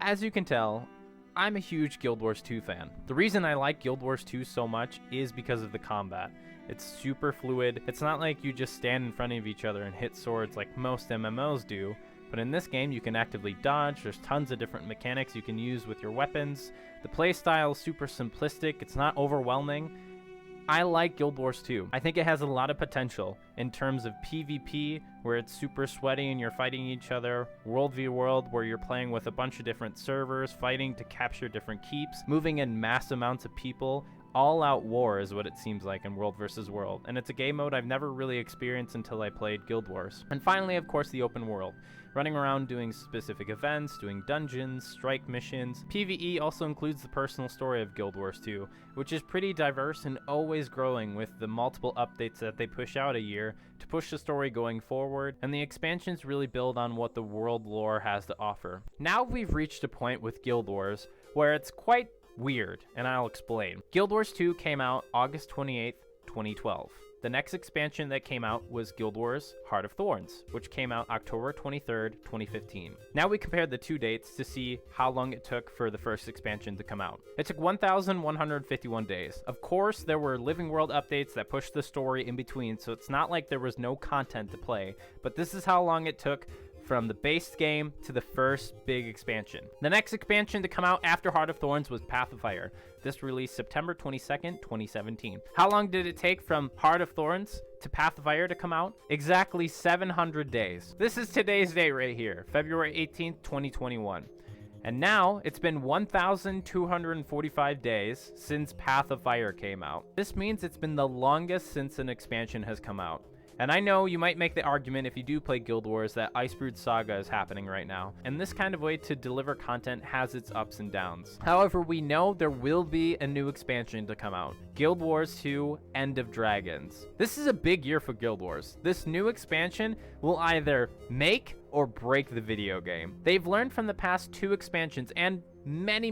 As you can tell, I'm a huge Guild Wars 2 fan. The reason I like Guild Wars 2 so much is because of the combat. It's super fluid. It's not like you just stand in front of each other and hit swords like most MMOs do, but in this game you can actively dodge. There's tons of different mechanics you can use with your weapons. The playstyle is super simplistic. It's not overwhelming. I like Guild Wars 2. I think it has a lot of potential in terms of PvP, where it's super sweaty and you're fighting each other, World v World, where you're playing with a bunch of different servers, fighting to capture different keeps, moving in mass amounts of people. All-out war is what it seems like in World vs. World, and it's a game mode I've never really experienced until I played Guild Wars. And finally, of course, the open world. Running around doing specific events, doing dungeons, strike missions. PvE also includes the personal story of Guild Wars 2, which is pretty diverse and always growing with the multiple updates that they push out a year to push the story going forward, and the expansions really build on what the world lore has to offer. Now we've reached a point with Guild Wars where it's quite weird, and I'll explain. Guild Wars 2 came out August 28th, 2012. The next expansion that came out was Guild Wars Heart of Thorns, which came out October 23rd, 2015. Now we compared the two dates to see how long it took for the first expansion to come out. It took 1,151 days. Of course, there were Living World updates that pushed the story in between, so it's not like there was no content to play, but this is how long it took from the base game to the first big expansion. The next expansion to come out after Heart of Thorns was Path of Fire. This released September 22nd, 2017. How long did it take from Heart of Thorns to Path of Fire to come out? Exactly 700 days. This is today's date right here, February 18th, 2021. And now it's been 1,245 days since Path of Fire came out. This means it's been the longest since an expansion has come out. And I know you might make the argument if you do play Guild Wars that Icebrood Saga is happening right now, and this kind of way to deliver content has its ups and downs. However, we know there will be a new expansion to come out, Guild Wars 2 End of Dragons. This is a big year for Guild Wars. This new expansion will either make or break the video game. They've learned from the past two expansions and many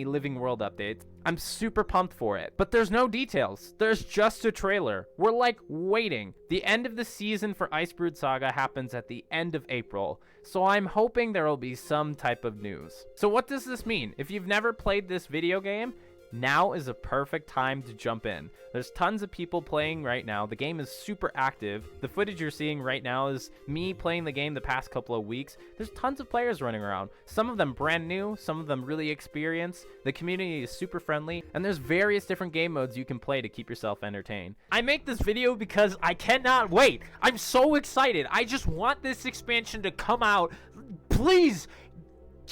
Living World updates. I'm super pumped for it, but there's no details. There's just a trailer. We're like waiting. The end of the season for Icebrood Saga happens at the end of April, so I'm hoping there will be some type of news. So what does this mean? If you've never played this video game, now is a perfect time to jump in. There's tons of people playing right now. The game is super active. The footage you're seeing right now is me playing the game the past couple of weeks. There's tons of players running around. Some of them brand new, some of them really experienced. The community is super friendly, and there's various different game modes you can play to keep yourself entertained. I make this video because I cannot wait. I'm so excited. I just want this expansion to come out. Please,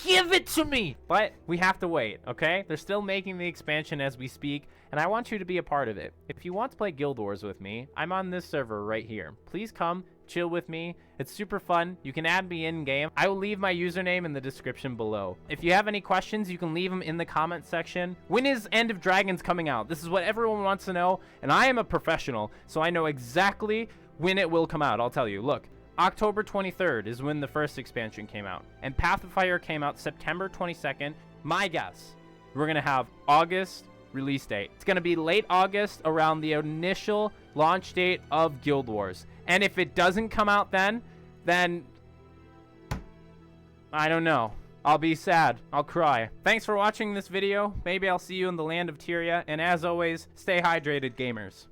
give it to me! But we have to wait, okay? They're still making the expansion as we speak, and I want you to be a part of it. If you want to play Guild Wars with me, I'm on this server right here. Please come, chill with me. It's super fun. You can add me in-game. I will leave my username in the description below. If you have any questions, you can leave them in the comment section. When is End of Dragons coming out? This is what everyone wants to know, and I am a professional, so I know exactly when it will come out. I'll tell you. Look. October 23rd is when the first expansion came out, and Path of Fire came out September 22nd. My guess, we're going to have August release date. It's going to be late August, around the initial launch date of Guild Wars. And if it doesn't come out then I don't know. I'll be sad. I'll cry. Thanks for watching this video. Maybe I'll see you in the land of Tyria, and as always, stay hydrated, gamers.